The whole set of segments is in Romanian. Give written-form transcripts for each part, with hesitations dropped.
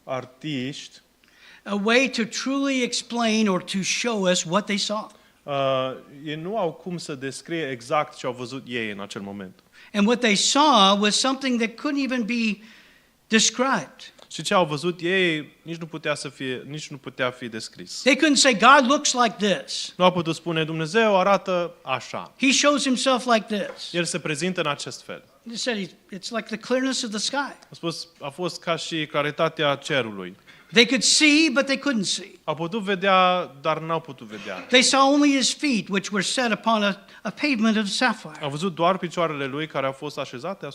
artiști, a way to truly explain or to show us what they saw. Ei nu au cum să descrie exact ce au văzut ei în acel moment. And what they saw was something that couldn't even be described. Și ce au văzut ei nici nu putea fi descris. They couldn't say God looks like this. Nu au putut spune Dumnezeu arată așa. He shows himself like this. El se prezintă în acest fel. They said it's like the clearness of the sky. A fost ca și claritatea cerului. They could see, but they couldn't see. Au putut vedea, dar n-au putut vedea. They saw only his feet, which were set upon a pavement of sapphire. Au văzut doar picioarele lui care au fost așezate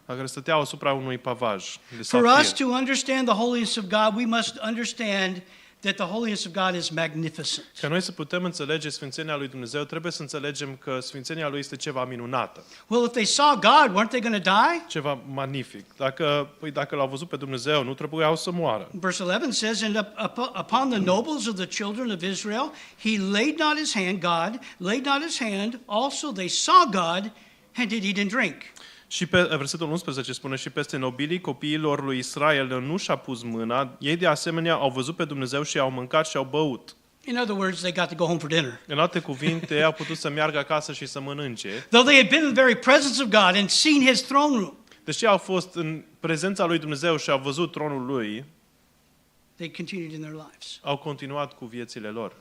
care stăteau asupra unui pavaj de For safir. us to understand the holiness of God, we must understand that the holiness of God is magnificent. Ca noi să putem înțelege sfințenia lui Dumnezeu, trebuie să înțelegem că sfințenia lui este ceva minunată. Well, if they saw God, weren't they going to die? Ceva magnific. Dacă l-au văzut pe Dumnezeu, nu trebuiau să moară. Verse 11 says, and upon the nobles of the children of Israel, he laid not his hand, God laid not his hand, also they saw God and did eat and drink. Și pe versetul 11 spune și peste nobilii copiilor lui Israel nu și-a pus mâna, ei de asemenea au văzut pe Dumnezeu și au mâncat și au băut. In other words, they got to go home for dinner. În alte cuvinte, au putut să meargă acasă și să mănânce. Though they had been in the very presence of God and seen his throne room, Deși au fost în prezența lui Dumnezeu și au văzut tronul lui, they continued in their lives. au continuat cu viețile lor.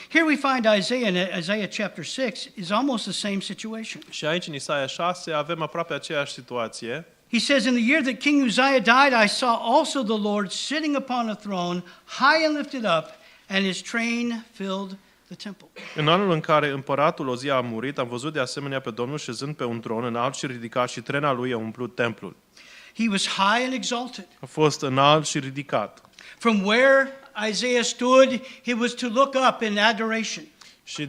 Here we find Isaiah in Isaiah chapter 6 is almost the same situation. Și aici în Isaia 6 avem aproape aceeași situație. He says, in the year that King Uzziah died, I saw also the Lord sitting upon a throne, high and lifted up, and his train filled the temple. În anul în care împăratul Ozia a murit, am văzut de asemenea pe Domnul șezând pe un tron înalt și ridicat și trena lui a umplut templul. He was high and exalted. A fost înalt și ridicat. From where Isaiah stood, he was to look up in adoration. Și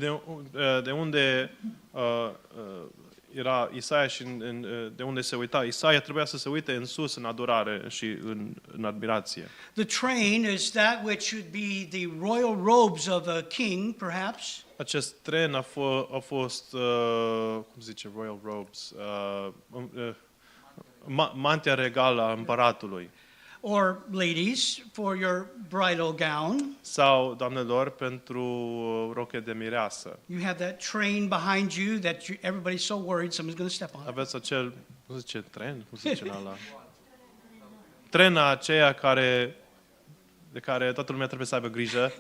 de unde era Isaia și de unde se uita Isaia, trebuia să se uite în sus în adorare și în admirație. The train is that which should be the royal robes of a king, perhaps. Acest tren a fost, cum zice, royal robes, mantia regală a împăratului. Or ladies, for your bridal gown. Sau, doamnelor, pentru roche de mireasă. You have that train behind you that everybody's so worried someone's going to step on it. Aveți acel, cum zice, tren? Cum zice ăla? Trena aceea de care toată lumea trebuie să aibă grijă.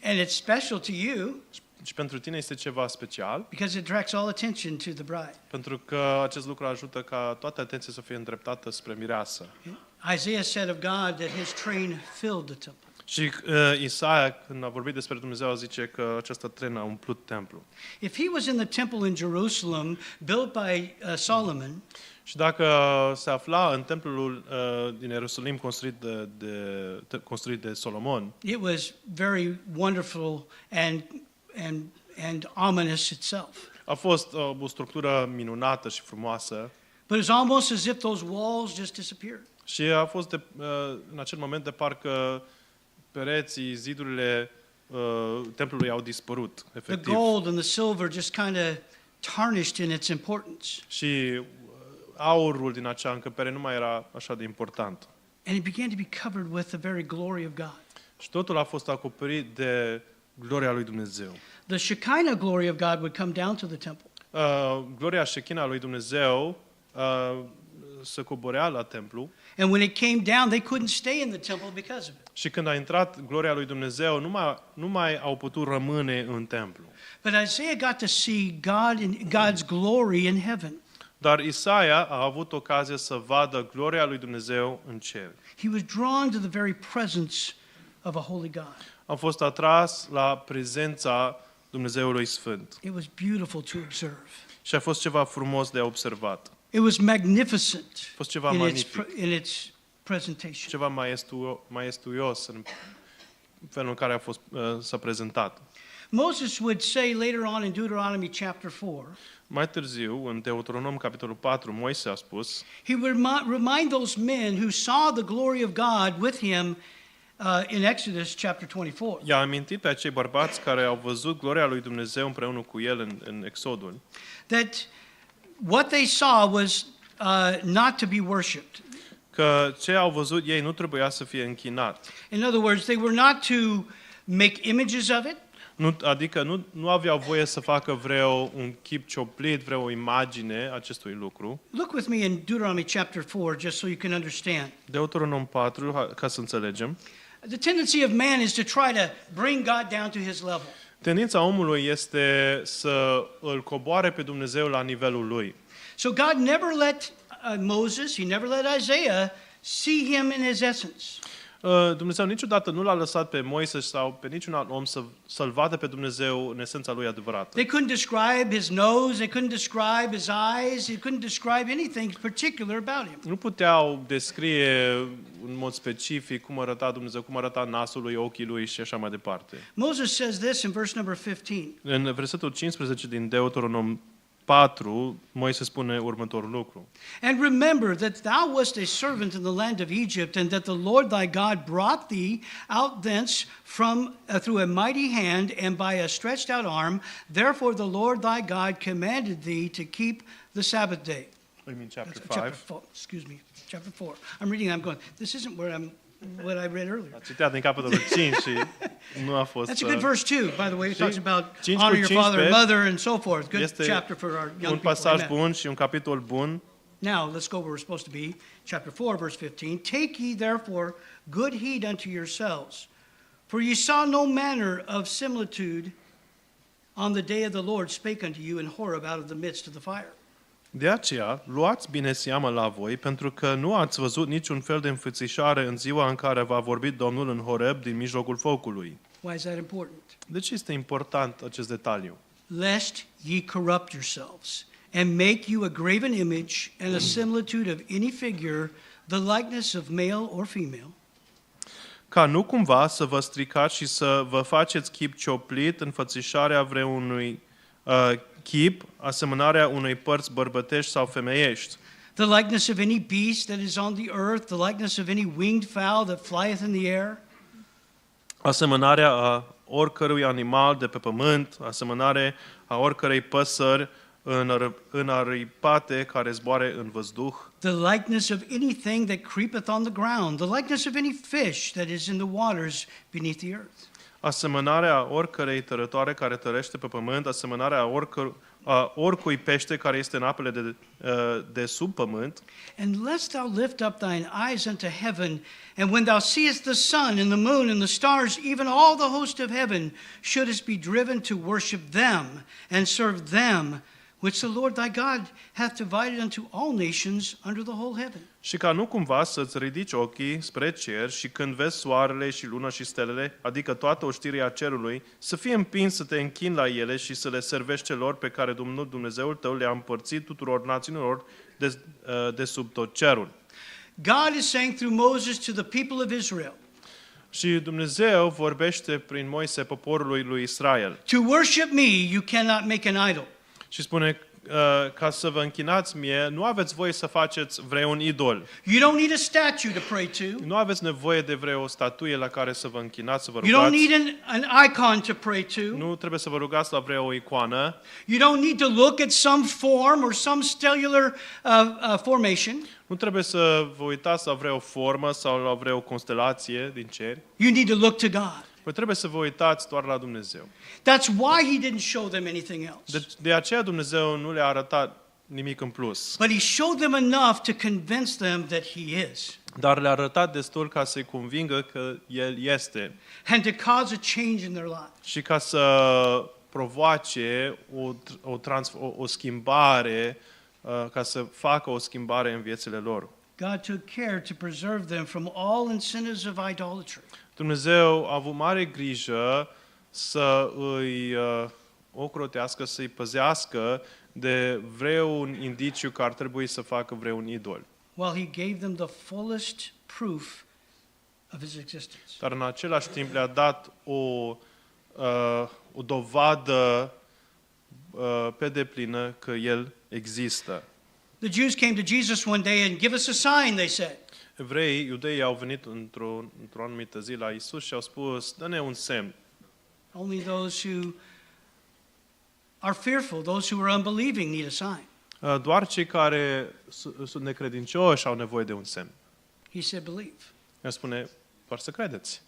And it's special to you. Și pentru tine este ceva special. Because it directs all attention to the bride. Pentru că acest lucru ajută ca toată atenția să fie îndreptată spre mireasă. Isaiah said of God that his train filled the temple. Și Isaia, când a vorbit despre Dumnezeu, zice că această trenă a umplut templul. If he was in the temple in Jerusalem, built by Solomon, și dacă se afla în templul din Ierusalim construit de Solomon, it was very wonderful and ominous itself. a fost o structură minunată și frumoasă. But it's almost as if those walls just disappeared. Și a fost în acel moment de parcă pereții, zidurile templului au dispărut, efectiv. The gold and the silver just kind of tarnished in its importance. Și aurul din acea încăpere nu mai era așa de important. And it began to be covered with the very glory of God. Și totul a fost acoperit de gloria lui Dumnezeu. The Shekinah glory of God would come down to the temple. Gloria Shekinah lui Dumnezeu se coborea la templu. And when it came down, they couldn't stay in the temple because of it. Și când a intrat gloria lui Dumnezeu, nu mai au putut rămâne în templu. But Isaiah got to see God's glory in heaven. Dar Isaia a avut ocazia să vadă gloria lui Dumnezeu în cer. He was drawn to the very presence of a holy God. A fost atras la prezența Dumnezeului Sfânt. It was beautiful to observe. Și a fost ceva frumos de observat. It was magnificent A fost ceva magnific. in its presentation. Ceva maestuios în felul în care s-a prezentat. Moses would say later on in Deuteronomy chapter 4, Mai târziu, în Deuteronom capitolul 4, Moise a spus, he would remind those men who saw the glory of God with him in Exodus chapter 24. i-a amintit pe acei bărbați care au văzut gloria lui Dumnezeu împreună cu el în Exodul, That what they saw was not to be worshipped. că ce au văzut ei nu trebuia să fie închinat. In other words, they were not to make images of it. Adică nu aveau voie să facă un chip cioplit, vreo imagine acestui lucru. Look with me in Deuteronomy chapter 4, just so you can understand. Deuteronom 4, ca să înțelegem. The tendency of man is to try to bring God down to his level. Tendința omului este să îl coboare pe Dumnezeu la nivelul lui. So God never let Moses, he never let Isaiah see him in his essence. Dumnezeu niciodată nu l-a lăsat pe Moise sau pe niciun alt om să-l vadă pe Dumnezeu în esența lui adevărată. They couldn't describe his nose, they couldn't describe his eyes, they couldn't describe anything particular about him. Nu puteau descrie în mod specific cum arăta Dumnezeu, cum arăta nasul lui, ochii lui și așa mai departe. Moses says this in verse number 15. În versetul 15 din Deuteronom 4, Moise spune următorul lucru. And remember that thou wast a servant in the land of Egypt, and that the Lord thy God brought thee out thence from through a mighty hand and by a stretched out arm. Therefore the Lord thy God commanded thee to keep the Sabbath day. I mean chapter 5. Chapter 4, excuse me, chapter 4. I'm reading, I'm going, this isn't what I read earlier. A citat din capitolul 5 și nu a fost. That's a good verse too, by the way. It talks about 5 honor your father and 15 mother and so forth. Good este chapter for our young un people. pasaj Amen. bun și un capitol bun. Now, let's go where we're supposed to be. Chapter 4, verse 15. Take ye therefore good heed unto yourselves, for ye saw no manner of similitude on the day of the Lord spake unto you in Horeb out of the midst of the fire. De aceea, luați bine seamă la voi, pentru că nu ați văzut niciun fel de înfățișare în ziua în care v-a vorbit Domnul în Horeb din mijlocul focului. Why is that important? De ce este important acest detaliu? Lest ye corrupt yourselves, and make you a graven image and a similitude of any figure, the likeness of male or female. Ca nu cumva să vă stricați și să vă faceți chip cioplit, înfățișarea vreunui chip, asemănarea unei părți bărbătești sau femeiești. The likeness of any beast that is on the earth, the likeness of any winged fowl that flieth in the air. Asemănarea a oricărui animal de pe pământ, asemănare a oricărei păsări înaripate care zboare în văzduh. The likeness of anything that creepeth on the ground, the likeness of any fish that is in the waters beneath the earth. Asemănarea oricărei tărătoare care tărește pe pământ, asemănarea oricui pește care este în apele de sub pământ. And lest thou lift up thine eyes unto heaven, and when thou seest the sun and the moon and the stars, even all the host of heaven, shouldest be driven to worship them and serve them, which the Lord thy God hath divided unto all nations under the whole heaven. Și ca nu cumva să-ți ridici ochii spre cer și când vezi soarele și luna și stelele, adică toată oștirea cerului, să fii împins să te închini la ele și să le servești celor pe care Dumnezeul tău le-a împărțit tuturor națiunilor de sub tot cerul. God is saying through Moses to the people of Israel, Și Dumnezeu vorbește prin Moise poporului lui Israel. to worship me you cannot make an idol. Și spune, ca să vă închinați mie, nu aveți voie să faceți vreun idol. You don't need a statue to pray to. Nu aveți nevoie de vreo statuie la care să vă închinați, să vă You don't rugați. need an icon to pray to. Nu trebuie să vă rugați la vreo icoană. You don't need to look at some form or some stellar formation. Nu trebuie să vă uitați la vreo formă sau la vreo constelație din cer. You need to look to God. Păi trebuie să vă uitați doar la Dumnezeu. That's why he didn't show them anything else. De aceea Dumnezeu nu le-a arătat nimic în plus. But he showed them enough to convince them that he is. Dar le-a arătat destul ca să-i convingă că El este. And to cause a change in their lives. Și ca să provoace o schimbare, ca să facă o schimbare în viețile lor. God took care to preserve them from all incentives of idolatry. Dumnezeu a avut mare grijă să îi ocrotească, să-i păzească de vreun indiciu că ar trebui să facă vreun idol. While he gave them the fullest proof of his existence. Dar în același timp le-a dat o dovadă pe deplină că El există. The Jews came to Jesus one day and give us a sign, they said. Iudeii au venit într-o anumită zi la Isus și au spus, dă-ne un semn. Only those who are fearful, those who are unbelieving need a sign. Doar cei care sunt necredincioși au nevoie de un semn. He said, believe. El spune, doar să credeți.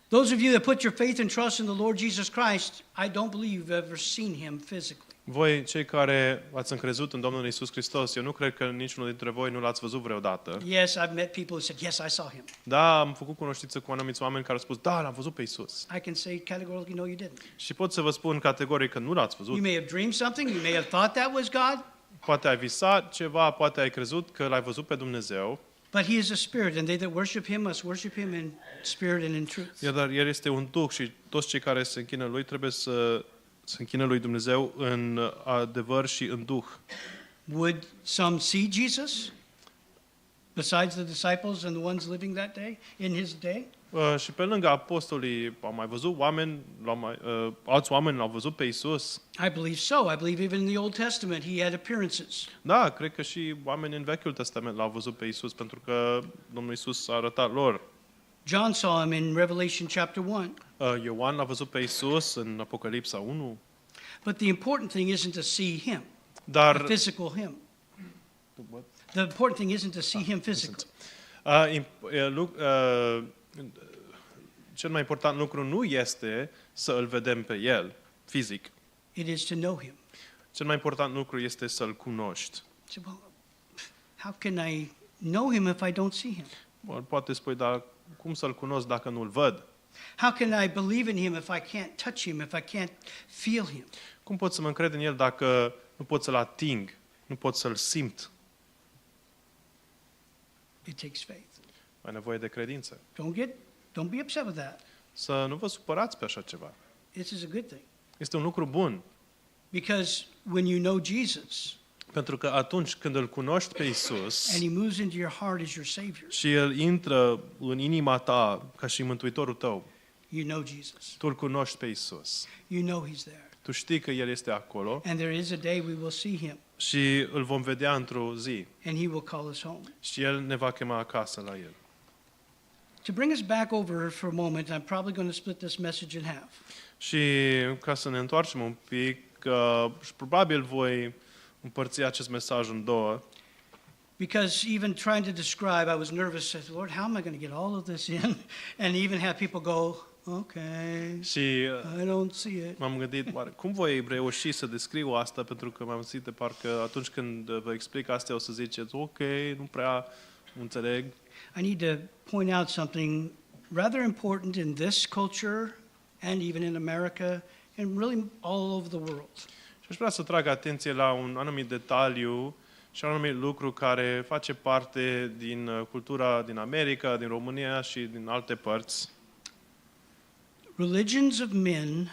Those of you that put your faith and trust in the Lord Jesus Christ, I don't believe you've ever seen him physically. Voi, cei care ați încrezut în Domnul Iisus Hristos, eu nu cred că niciunul dintre voi nu l-ați văzut vreodată. Yes, I've met people who said, yes, I saw him. Da, am făcut cunoștință cu anumiți oameni care au spus, da, l-am văzut pe Iisus. I can say categorically, no, you didn't. Și pot să vă spun categoric că nu l-ați You văzut. may have dreamed something. You may have thought that was God. Poate ai visat ceva, poate ai crezut că l-ai văzut pe Dumnezeu. But he is a spirit, and they that worship him must worship him in spirit and in truth. Dar El este un duh și toți cei care se închină Lui trebuie să se închină Lui Dumnezeu în adevăr și în duh. Would some see Jesus besides the disciples and the ones living that day, in his day? Și pe lângă apostolii au mai văzut oameni, alți oameni l-au văzut pe Iisus. I believe so. I believe even in the Old Testament he had appearances. Da, cred că și oamenii în Vechiul Testament l-au văzut pe Iisus pentru că Domnul Iisus a arătat lor. John saw him in Revelation chapter 1. Ioan l-a văzut pe Iisus în Apocalipsa 1. But the important thing isn't to see him, a Dar physical him. The important thing isn't to see him physically. Cel mai important lucru nu este să îl vedem pe El fizic. It is to know him. Cel mai important lucru este să-L cunoști. So, well, how can I know him if I don't see him? Bun, poate spui, dar cum să-L cunosc dacă nu-L văd? How can I believe in him if I can't touch him, if I can't feel him? Cum pot să mă încred în El dacă nu pot să-L ating, nu pot să-L simt? It takes faith. Ai nevoie de credință. Don't be upset with that. Să nu vă supărați pe așa ceva. This is a good thing. Este un lucru bun. Because when you know Jesus Pentru că atunci când îl cunoști pe Isus and he moves into your heart as your Savior, și El intră în inima ta ca și Mântuitorul tău, you know Jesus. tu îl cunoști pe Isus. You know he's there. Tu știi că El este acolo And there is a day we will see him și îl vom vedea într-o zi. and he will call us home. Și El ne va chema acasă la El. To bring us back over for a moment, I'm probably going to split this message in half. Și ca să ne întoarcem un pic, și probabil voi împărți acest mesaj în două. Because even trying to describe, I was nervous. I said, Lord, how am I going to get all of this in? And even have people go, okay, Și I don't see it. m-am gândit, oare, cum voi reuși să descriu asta? Pentru că m-am simțit de parcă atunci când vă explic asta o să ziceți, ok, nu prea înțeleg. I need to point out something rather important in this culture and even in America and really all over the world. Și aș vrea să trag atenție la un anumit detaliu și un anumit lucru care face parte din cultura din America, din România și din alte părți. Religions of men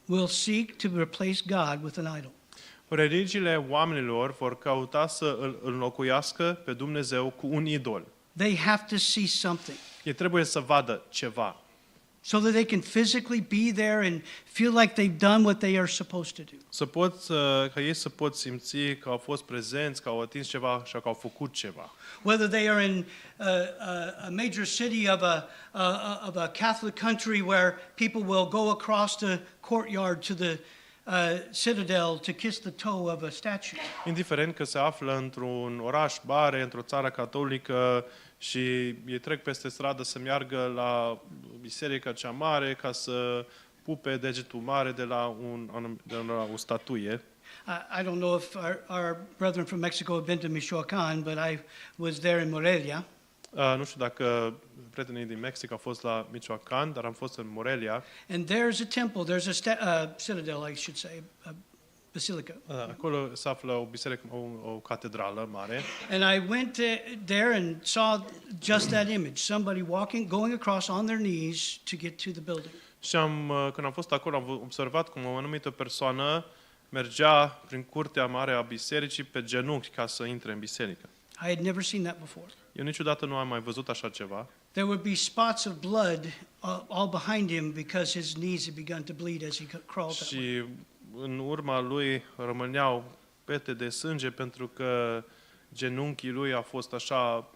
will seek to replace God with an idol. Religiile oamenilor vor căuta să îl înlocuiască pe Dumnezeu cu un idol. They have to see something Ei trebuie să vadă ceva, so that they can physically be there and feel like they've done what they are supposed to do. ca ei să pot simți că au fost prezenți, că au atins ceva și că au făcut ceva. Whether they are in a major city of a Catholic country where people will go across the courtyard to the citadel to kiss the toe of a statue. Indiferent că se află într-un oraș mare, într-o țară catolică și ei trec peste stradă să meargă la biserica cea mare ca să pupe degetul mare de la o statuie. I don't know if our brethren from Mexico have been to Michoacan, but I was there in Morelia. Nu știu dacă prietenii din Mexic au fost la Michoacan, dar am fost în Morelia. And there's a temple, there's a citadel, I should say, a basilica. Acolo se află o biserică, o catedrală mare. And I went there and saw just that image, somebody going across on their knees to get to the building. Și când am fost acolo, am observat cum o anumită persoană mergea prin curtea mare a bisericii pe genunchi ca să intre în biserică. I had never seen that before. Eu niciodată nu am mai văzut așa ceva. There would be spots of blood all behind him because his knees had begun to bleed as he crawled that way. Și în urma lui rămâneau pete de sânge pentru că genunchii lui a fost așa,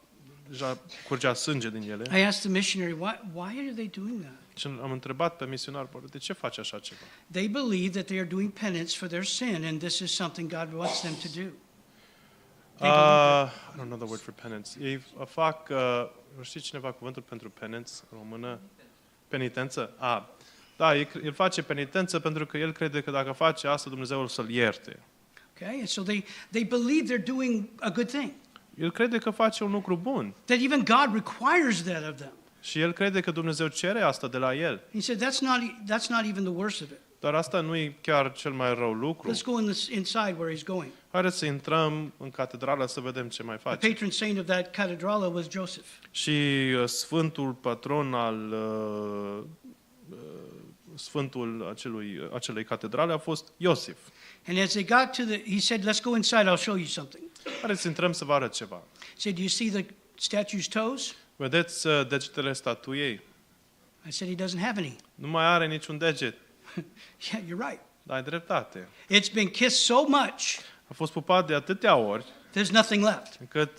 deja curgea sânge din ele. I asked the missionary, why are they doing that? Și am întrebat pe misionar, de ce face așa ceva? They believe that they are doing penance for their sin and this is something God wants them to do. They believe I don't know the word for penance. Ei fac, știi cineva cuvântul pentru penance în română? Penitență? Da, el face penitență pentru că el crede că dacă face asta, Dumnezeu o să-l ierte. Okay, and so they believe they're doing a good thing. El crede că face un lucru bun. That even God requires that of them. Și el crede că Dumnezeu cere asta de la el. He said that's not even the worst of it. Dar asta nu e chiar cel mai rău lucru. Let's go inside where he's going. Haideți să intrăm în catedrală să vedem ce mai The face. patron saint of that cathedral was Joseph. Și sfântul patron al sfântul acelei catedrale a fost Iosif. And as they got he said, let's go inside, I'll show you something. Haideți să intrăm să vă arăt ceva. He said, do you see the statue's toes? Vedeți degetele statuiei? I said, he doesn't have any. Nu mai are niciun deget. Yeah, you're right. Dar ai dreptate. It's been kissed so much, A fost pupat de atâtea ori there's nothing left. încât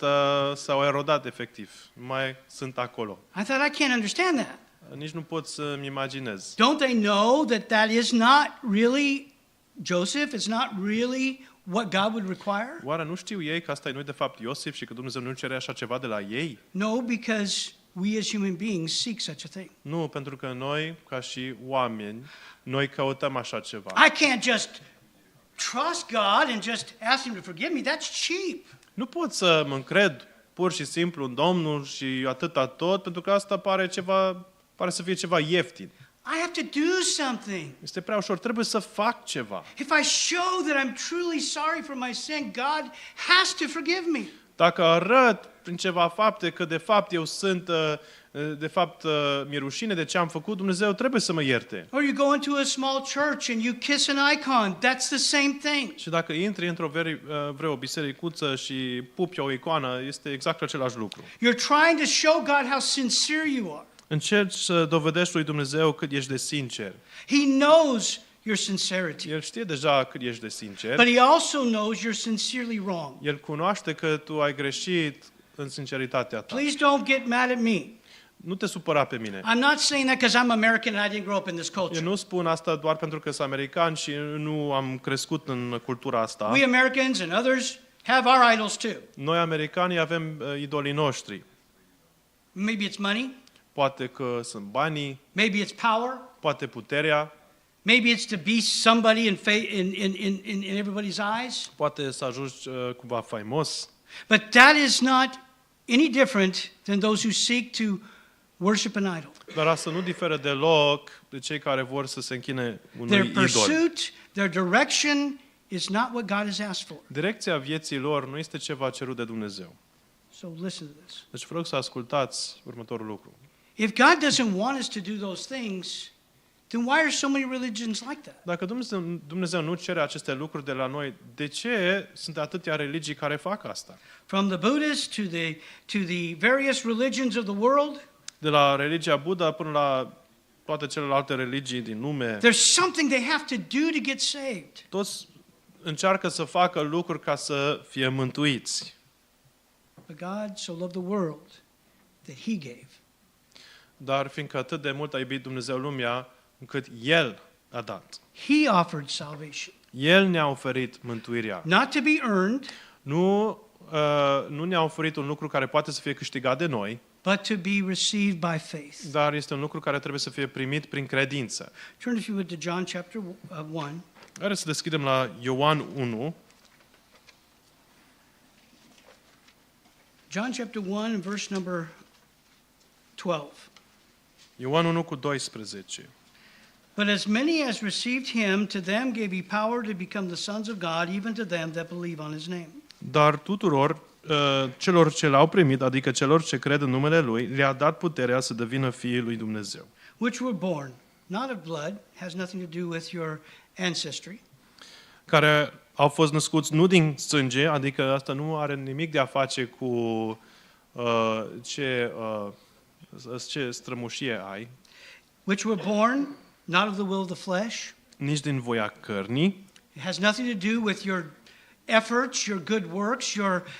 s-au erodat efectiv. Nu mai sunt acolo. I thought, I can't understand that. Nici nu pot să-mi imaginez. Don't they know that is not really Joseph? It's not really what God would require? Oare nu știu ei că asta nu e de fapt Iosif și că Dumnezeu nu cere așa ceva de la ei? No, because we as human beings seek such a thing. Nu, pentru că noi, ca și oameni, noi căutăm așa ceva. I can't just trust God and just ask him to forgive me. That's cheap. Nu pot să mă încred pur și simplu în Domnul și atâta tot, pentru că asta pare să fie ceva ieftin. I have to do something. Este prea ușor, trebuie să fac ceva. If I show that I'm truly sorry for my sin, God has to forgive me. Dacă arăt prin ceva fapte că de fapt eu sunt mi-e rușine de ce am făcut, Dumnezeu trebuie să mă ierte. Or you go into a small church and you kiss an icon, that's the same thing. Și dacă intri într-o vreo bisericuță și pupi o icoană, este exact același lucru. You're trying to show God how sincere you are. Încerci să dovedești lui Dumnezeu cât ești de sincer. He knows your sincerity. El știe deja cât ești de sincer. But he also knows you're sincerely wrong. El cunoaște că tu ai greșit în sinceritatea ta. Please don't get mad at me. Nu te supăra pe mine. I'm not saying that because I'm American and I didn't grow up in this Eu culture. nu spun asta doar pentru că sunt american și nu am crescut în cultura asta. We Americans and others have our idols too. Noi americanii avem idolii noștri. Maybe it's money, Poate că sunt banii, maybe it's power, poate puterea, maybe it's to be somebody in everybody's eyes. poate să ajungi cumva faimos. But that is not any different than those who seek to worship an idol. Dar asta nu diferă deloc de cei care vor să se închine unui Their idol. pursuit, their direction is not what God has asked for. Direcția vieții lor nu este ceva cerut de Dumnezeu. So listen to this. Deci vă rog să ascultați următorul lucru. If God doesn't want us to do those things, then why are so many religions like that? Dacă Dumnezeu nu cere aceste lucruri de la noi, de ce sunt atâtea religii care fac asta? From the Buddhists to the various religions of the world, De la religia Buddha până la toate celelalte religii din lume, there's something they have to do to get saved. toți încearcă să facă lucruri ca să fie mântuiți. But God so loved the world that he gave. Dar fiindcă atât de mult a iubit Dumnezeu lumea, încât El a dat. He offered salvation, El ne-a oferit mântuirea. not to be earned, Nu ne-a oferit un lucru care poate să fie câștigat de noi, but to be received by faith. dar este un lucru care trebuie să fie primit prin credință. Turn if you would to John chapter 1. Haideți să deschidem la Ioan 1. John chapter 1 and verse number 12. Ioan 1 cu 12. But as many as received him, to them gave he power to become the sons of God, even to them that believe on his name. Dar tuturor celor ce l-au primit, adică celor ce cred în numele Lui, le-a dat puterea să devină fiii lui Dumnezeu. Which were born, not of blood, has nothing to do with your ancestry, Care au fost născuți nu din sânge, adică asta nu are nimic de a face cu ce strămoșie ai, which were born not of the will of the flesh. nici din voia cărnii, It has nothing to do with your efforts, your good works,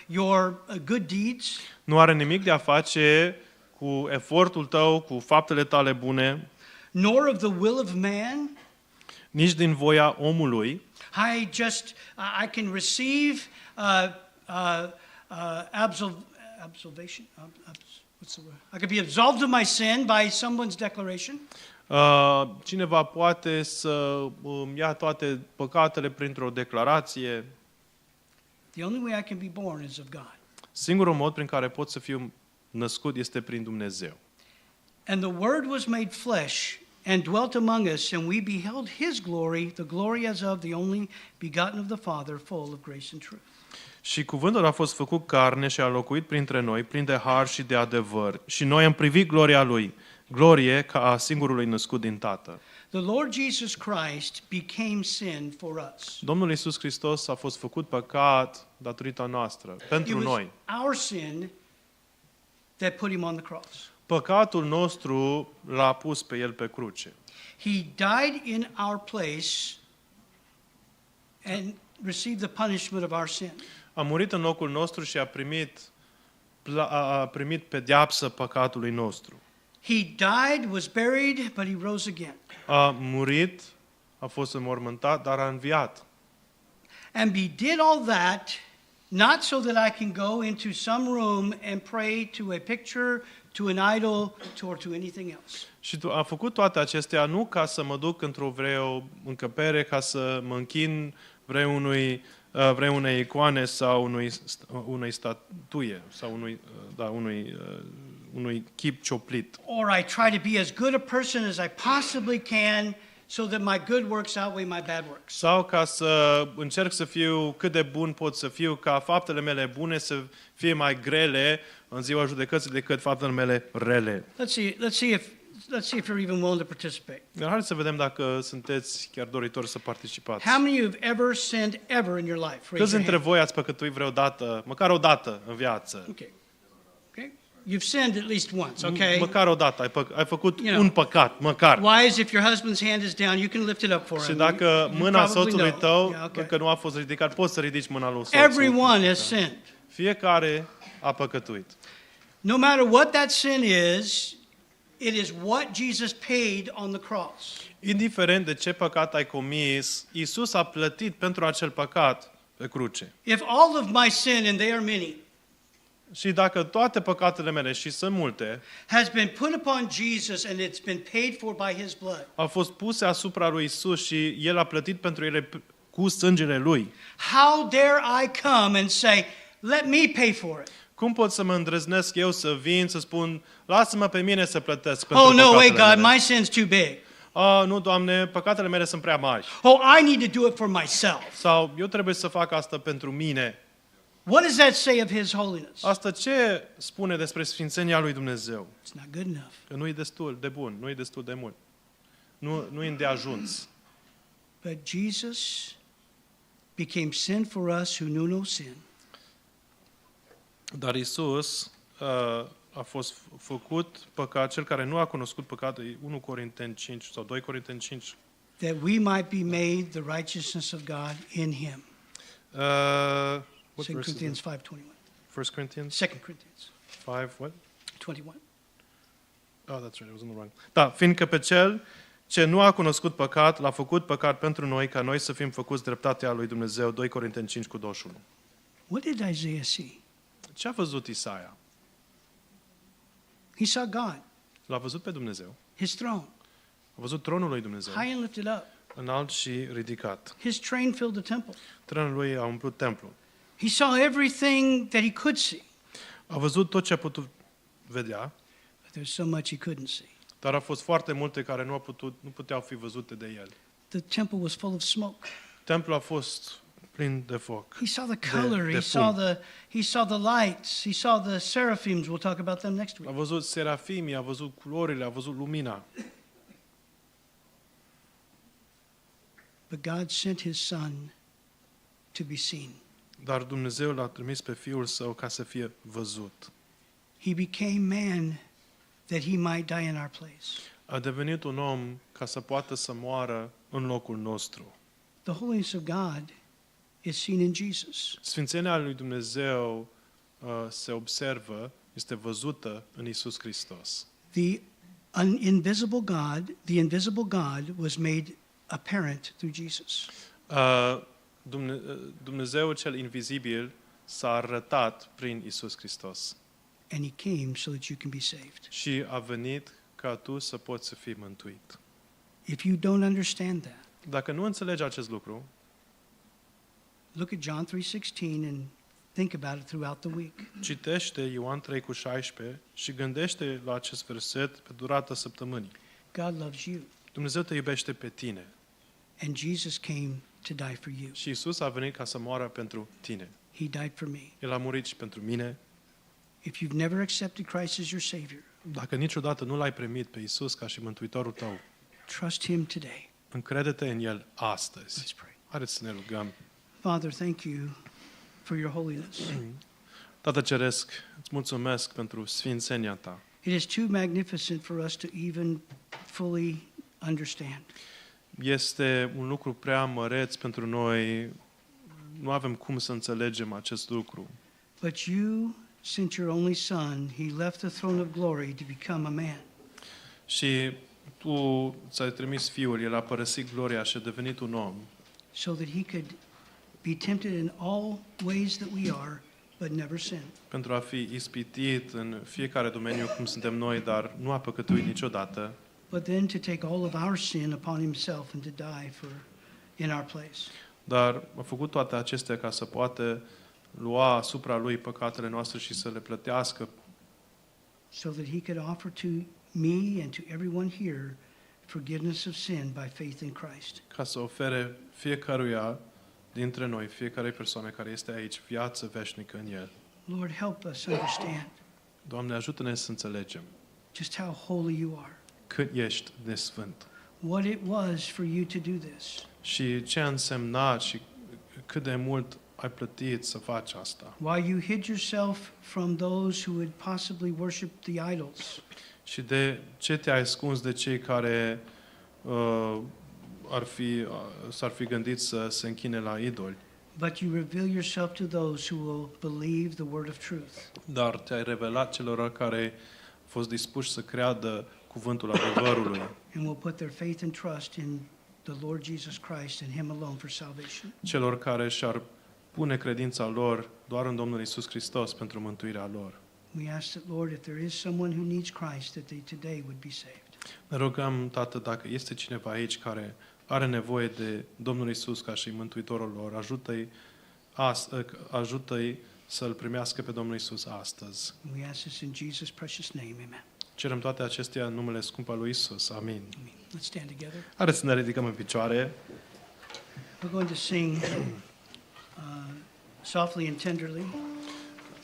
your good deeds, nu are nimic de a face cu efortul tău, cu faptele tale bune, nor of the will of man. nici din voia omului. I can receive absolvation. What's the word? I could be absolved of my sin by someone's declaration. Cineva poate să îmi ia toate păcatele printr-o declarație. The only way I can be born is of God. Singurul mod prin care pot să fiu născut este prin Dumnezeu. And the Word was made flesh and dwelt among us, and we beheld His glory, the glory as of the only begotten of the Father, full of grace and truth. Și cuvântul a fost făcut carne și a locuit printre noi, plin de har și de adevăr. Și noi am privit gloria Lui, glorie ca a singurului născut din Tatăl. The Lord Jesus Christ became sin for us. Domnul Iisus Hristos a fost făcut păcat datorită noastră, pentru It was noi. our sin that put Him on the cross. Păcatul nostru l-a pus pe El pe cruce. He died in our place and received the punishment of our sin. A murit în locul nostru și a primit pedeapsă păcatului nostru. He died, was buried, but He rose again. A murit, a fost înmormântat, dar a înviat. And He did all that not so that I can go into some room and pray to a picture, to an idol, or to anything else. Și a făcut toate acestea nu ca să mă duc vreo încăpere, ca să mă închin unei icoane sau unei statuie sau unui chip cioplit. Or I try to be as good a person as I possibly can so that my good works outweigh my bad works. Sau ca să încerc să fiu cât de bun pot să fiu, ca faptele mele bune să fie mai grele în ziua judecății decât faptele mele rele. Let's see if you're even willing to participate. Dar haideți să vedem dacă sunteți chiar doritori să participați. How many of you have ever sinned ever in your life? Raise Câți your dintre hand. voi ați păcătuit vreodată, măcar o dată în viață? Okay. You've sinned at least once, okay? Măcar o dată ai făcut You know, un păcat, măcar. Wives, if your husband's hand is down, you can lift it up for him. Și dacă You mâna probably soțului know. tău Yeah, okay. încă nu a fost ridicat, poți să ridici mâna lui soțul. Everyone has sinned. Fiecare a păcătuit. No matter what that sin is, it is what Jesus paid on the cross. Indiferent de ce păcat ai comis, Iisus a plătit pentru acel păcat pe cruce. If all of my sin, and they are many, Și dacă toate păcatele mele, și sunt multe, has been put upon Jesus and it's been paid for by His blood, au fost puse asupra lui Iisus și El a plătit pentru ele cu sângele Lui, how dare I come and say, let me pay for it? cum pot să mă îndrăznesc eu să vin, să spun, lasă-mă pe mine să plătesc pentru Oh, no, wait, păcatele God, mele. my sin's too big. Nu, Doamne, păcatele mele sunt prea mari. Oh, I need to do it for myself. Sau eu trebuie să fac asta pentru mine. What does that say of His holiness? Asta ce spune despre Sfințenia lui Dumnezeu? It's not good enough. Că nu e destul de bun, nu e destul de mult. Nu e îndeajuns. But Jesus became sin for us who knew no sin. Dar Iisus a fost făcut păcat, cel care nu a cunoscut păcatul, e 1 Corinteni 5 sau 2 Corinteni 5. That we might be made the righteousness of God in Him. What 2 verse is Corinthians that? 5:21. 1 Corinthians 2 Corinthians 5, what? 21. Oh, that's right, I was on the wrong. Da, fiindcă pe cel ce nu a cunoscut păcat, l-a făcut păcat pentru noi, ca noi să fim făcuți dreptatea lui Dumnezeu, 2 Corinteni 5 cu 21. What did Isaiah see? Ce a văzut Isaia? He saw God, L-a văzut pe Dumnezeu. His throne, A văzut tronul lui Dumnezeu, high and lifted up. înalt și ridicat. His train filled the temple. Trenul lui a umplut templul. He saw everything that he could see, A văzut tot ce a putut vedea, but there's so much he couldn't see. dar a fost foarte multe care nu puteau fi văzute de el. The temple was full of smoke. Templul a fost plin de foc. He saw the color, de he saw fum. the lights, he saw the seraphims. We'll talk about them next A week. văzut serafimii, a văzut culorile, a văzut lumina. But God sent His Son to be seen. Dar Dumnezeu l-a trimis pe Fiul Său ca să fie văzut. He became man that He might die in our place. A devenit un om ca să poată să moară în locul nostru. The holiness of God is seen in Jesus. Sfințenia lui Dumnezeu se observă, este văzută în Isus Hristos. The invisible God was made apparent through Jesus. Dumnezeu cel invizibil s-a arătat prin Isus Hristos. And he came so that you can be saved. Și a venit ca tu să poți să fii mântuit. If you don't understand that, Dacă nu înțelegi acest lucru, look at John 3:16 and think about it throughout the week. citește Ioan 3:16 și gândește la acest verset pe durata săptămânii. God loves you, Dumnezeu te iubește pe tine and Jesus came to die for you. și Isus a venit ca să moară pentru tine. He died for me. El a murit și pentru mine. If you've never accepted Christ as your Savior, Dacă niciodată nu l-ai primit pe Isus ca și mântuitorul tău, trust Him today. încrede-te în El astăzi. Let's pray. Haideți să ne rugăm. Father, thank you for your holiness. Tată Ceresc, îți mulțumesc pentru sfințenia ta. It is too magnificent for us to even fully understand. Este un lucru prea măreț pentru noi. Nu avem cum să înțelegem acest lucru. But you sent your only Son. He left the throne of glory to become a man. Și tu ți-ai trimis Fiul, El a părăsit gloria și a devenit un om, So that he could be tempted in all ways that we are, but never sin. pentru a fi ispitit în fiecare domeniu cum suntem noi, dar nu a păcătuit niciodată, But then to take all of our sin upon himself and to die in our place. dar a făcut toate acestea ca să poată lua asupra Lui păcatele noastre și să le plătească, So that he could offer to me and to everyone here forgiveness of sin by faith in Christ. ca să ofere fiecăruia dintre noi, fiecare persoană care este aici, viață veșnică în El. Lord, help us understand Doamne, ajută-ne să înțelegem just how holy you are. cât ești de sfânt What it was for you to do this. și ce a însemnat și cât de mult ai plătit să faci asta. Why you hid yourself from those who would possibly worship the idols. Și de ce te-ai ascuns de cei care s-ar fi gândit să se închine la idoli, But you reveal yourself to those who will believe the word of truth. dar te-ai revelat celor care au fost dispuși să creadă cuvântul adevărului And will put their faith and trust in the Lord Jesus Christ and Him alone for salvation. celor care și-ar pune credința lor doar în Domnul Isus Hristos pentru mântuirea lor. We ask that, Lord, if there is someone who needs Christ, that they today would be saved. Ne rugăm, Tată, dacă este cineva aici care are nevoie de Domnul Isus ca și mântuitorul lor, ajută-i să-L primească pe Domnul Isus astăzi. We ask this in Jesus' precious name, amen. Cerem toate acestea în numele scump al lui Isus. Amin. Amen. Let's stand together. Haideți să ne ridicăm în picioare. We're going to sing softly and tenderly.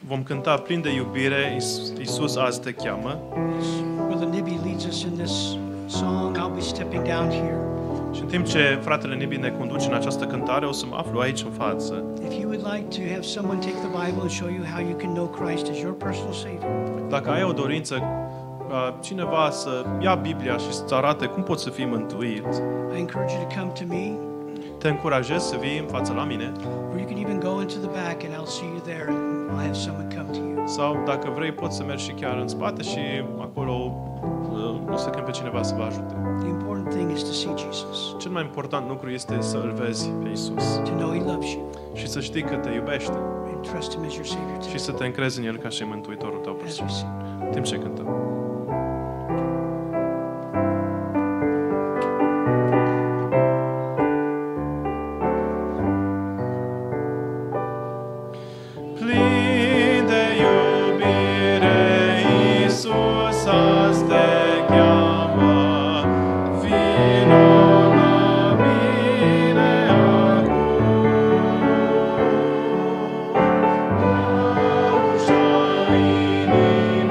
Vom cânta plin de iubire, Isus azi te cheamă. Brother Nibby leads us in this song. I'll be stepping down here. Și în timp ce fratele Nibi ne conduce în această cântare, o să mă aflu aici în față. If you would like to have someone take the Bible and show you how you can know Christ as your personal Savior, Dacă ai o dorință ca cineva să ia Biblia și să-ți arate cum poți să fii mântuit, I encourage you to come to me, te încurajez să vii în față la mine. or you can even go into the back and I'll see you there and I'll have someone come to you. Sau dacă vrei, poți să mergi și chiar în spate și acolo o să chem pe cineva să vă ajute. The important thing is to see Jesus, Cel mai important lucru este să îl vezi pe Isus to know He loves you, și să știi că te iubește and trust Him as your Savior și today. să te încrezi în El ca și mântuitorul tău As we personal. sing. În timp ce cântăm. Plin de iubire, Iisus azi te cheamă, vino la mine acum. La ușa inimii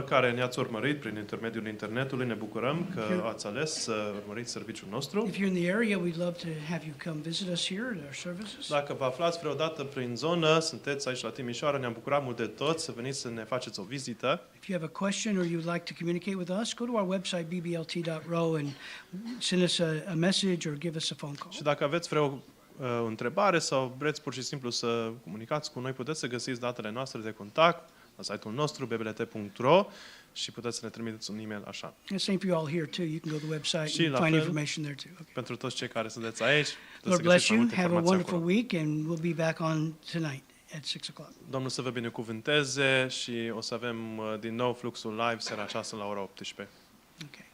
celor care ne-ați urmărit prin intermediul internetului, ne bucurăm că ați ales să urmăriți serviciul nostru. If you're in the area, we'd love to have you come visit us here at our services. Dacă vă aflați vreodată prin zonă, sunteți aici la Timișoara, ne-am bucurat mult de tot să veniți să ne faceți o vizită. If you have a question or you'd like to communicate with us, go to our website bblt.ro and send us a message or give us a phone call. Și dacă aveți vreo întrebare sau vreți pur și simplu să comunicați cu noi, puteți să găsiți datele noastre de contact la site-ul nostru bBLT.ro și puteți să ne trimiteți un e-mail așa. The same for you all here too. You can go to the website Și and la find fel, information there too. Okay. pentru toți cei care sunteți aici, puteți Lord să bless găsiți mai you. multe Have a informații wonderful acolo. week, and we'll be back on tonight at 6 o'clock. Domnul să vă binecuvânteze și o să avem din nou fluxul live seara aceasta la ora 18. Okay.